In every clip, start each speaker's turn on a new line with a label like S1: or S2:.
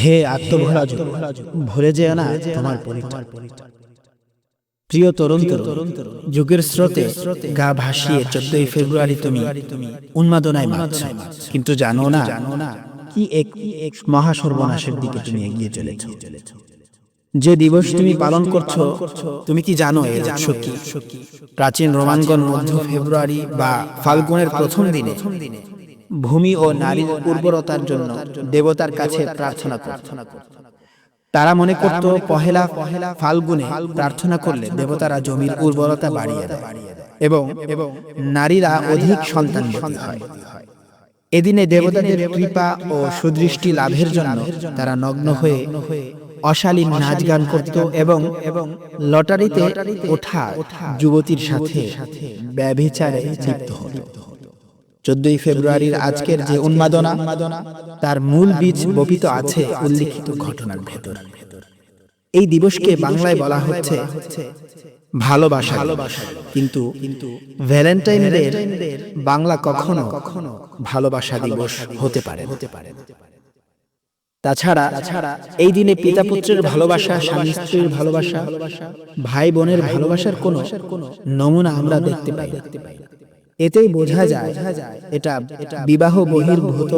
S1: হে আত্মভোলা যুগ, ভুলে যেও না তোমার পরিচয়। প্রিয় তরুণ যুগের স্রোতে গা ভাসিয়ে 14ই ফেব্রুয়ারি তুমি উন্মাদনায় মাতছ, কিন্তু জানো না কি এক মহা সর্বনাশের দিকে তুমি এগিয়ে চলেছ। যে দিবস তুমি পালন করছো, তুমি কি জানো এর উৎস কি? প্রাচীন রোমানগণ মধ্য ফেব্রুয়ারি বা ফাল্গুনের প্রথম দিনে ভূমি ও নারীর উর্বরতার জন্য দেবতার কাছে প্রার্থনা করত। তারা মনে করত পহেলা ফাল্গুনে প্রার্থনা করলে দেবতারা জমির উর্বরতা বাড়িয়ে দেয় এবং নারীরা অধিক সন্তানবতী হয়। এদিনে দেবতাদের কৃপা ও সুদৃষ্টি লাভের জন্য তারা নগ্ন হয়ে অশালীন নাচ গান করত এবং লটারিতে ওঠা যুবতীর সাথে ব্যভিচারে লিপ্ত হতো। 14ই ফেব্রুয়ারির আজকের যে উন্মাদনা, তার মূল বীজ বপিত আছে উল্লিখিত ঘটনার ভেতর। এই দিবসকে বাংলায় বলা হচ্ছে ভালোবাসা, কিন্তু ভ্যালেন্টাইন ডে বাংলা কখনো ভালোবাসা দিবস হতে পারে। তাছাড়া এই দিনে পিতা পুত্রের ভালোবাসা, স্বামী স্ত্রীর ভালোবাসা, ভাই বোনের ভালোবাসার কোনো নমুনা আমরা দেখতে পাই। এতেই বোঝা যায় এটা বিবাহ বহির্ভূত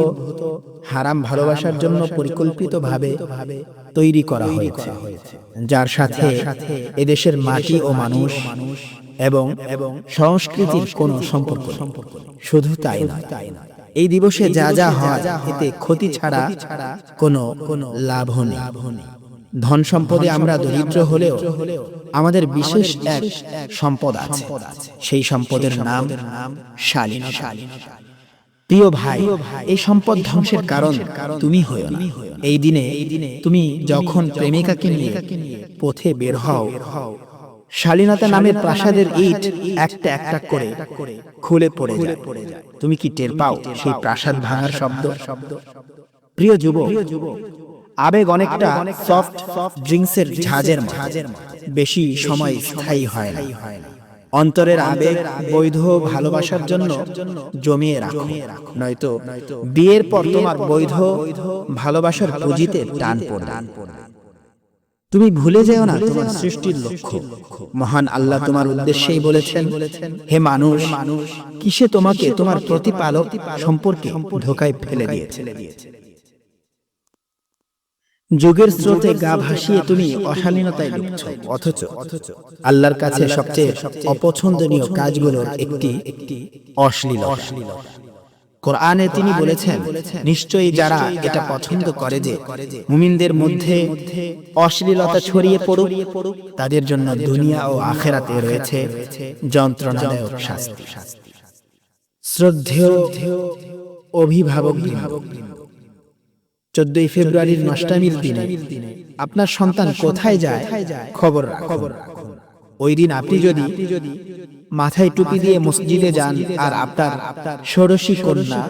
S1: হারাম ভালোবাসার জন্য পরিকল্পিতভাবে তৈরি করা হয়েছে, যার সাথে এদেশের মাটি ও মানুষ এবং সংস্কৃতির কোনো সম্পর্ক। শুধু তাই নয়, এই দিবসে যা যা হয় এতে ক্ষতি ছাড়া কোনো লাভ নেই। ধন সম্পদে আমরা দরিদ্র হলেও আমাদের বিশেষ এক সম্পদ আছে, সেই সম্পদের নাম শালীনতা। প্রিয় ভাই, এই সম্পদ ধ্বংসের কারণ তুমি হয়ো না। এই দিনে তুমি যখন প্রেমিকাকে নিয়ে পথে বের হও, শালীনতা নামের প্রাসাদের ইট একটা একটা করে খুলে পড়ে যায়। তুমি কি টের পাও সেই প্রাসাদ ভাঙার শব্দ? প্রিয় যুবক, আবেগ অনেকটা সফট ড্রিঙ্কসের ঝাঁজের মতো, বেশি সময় স্থায়ী হয় না। অন্তরের আবেগ বৈধ ভালোবাসার জন্য জমিয়ে রাখো, নয়তো বিয়ের পর তোমার বৈধ ভালোবাসার পুঁজিতে টান পড়বে। তুমি ভুলে যেও না তোমার সৃষ্টির লক্ষ্য। মহান আল্লাহ তোমার উদ্দেশ্যেই বলেছেন, হে মানুষ, কিসে তোমাকে তোমার প্রতিপালক সম্পর্কে ধোঁকায় ফেলে দিয়েছে। যুগের স্রোতে গা ভাসিয়ে তুমি অশালীনতায় লিপ্ত, অথচ আল্লাহর কাছে সবচেয়ে অপছন্দনীয় কাজগুলোর একটি অশ্লীলতা। কোরআনে তিনি বলেছেন, নিশ্চয়ই যারা এটা পছন্দ করে যে মুমিনদের মধ্যে অশ্লীলতা ছড়িয়ে পড়ুক, তাদের জন্য দুনিয়া ও আখিরাতে রয়েছে যন্ত্রণাদায়ক শাস্তি। শ্রদ্ধেয় অভিভাবক, 14ই ফেব্রুয়ারির নষ্টামির দিনে আপনার সন্তান কোথায় যায় খবর রাখুন। ওই দিন আপনি যদি মাথায় টুপি দিয়ে মসজিদে যান আর আপনার ষোড়শী কন্যা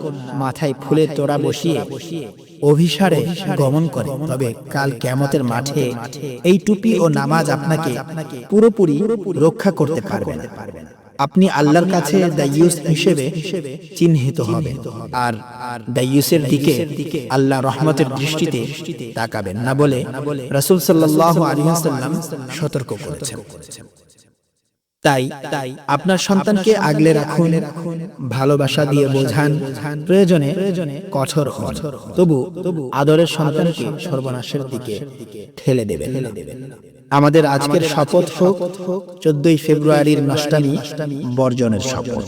S1: মাথায় ফুলের তোড়া বসিয়ে অভিসারে গমন করে, তবে কাল কিয়ামতের মাঠে এই টুপি ও নামাজ আপনাকে পুরোপুরি রক্ষা করতে পারবে না। আপনি আল্লাহর কাছে দায়ুস হিসেবে চিহ্নিত হবেন, আর দায়ুসের দিকে আল্লাহ রহমতের দৃষ্টিতে তাকাবেন না বলে রাসূল সাল্লাল্লাহু আলাইহি ওয়াসাল্লাম সতর্ক করেছেন। তাই আপনার সন্তানকে আগলে রাখুন, ভালোবাসা দিয়ে বোঝান, প্রয়োজনে কঠোর হন, তবু আদরের সন্তানকে সর্বনাশের দিকে ঠেলে দেবেন। আমাদের আজকের শপথ হোক 14ই ফেব্রুয়ারির নষ্টামি বর্জনের শপথ।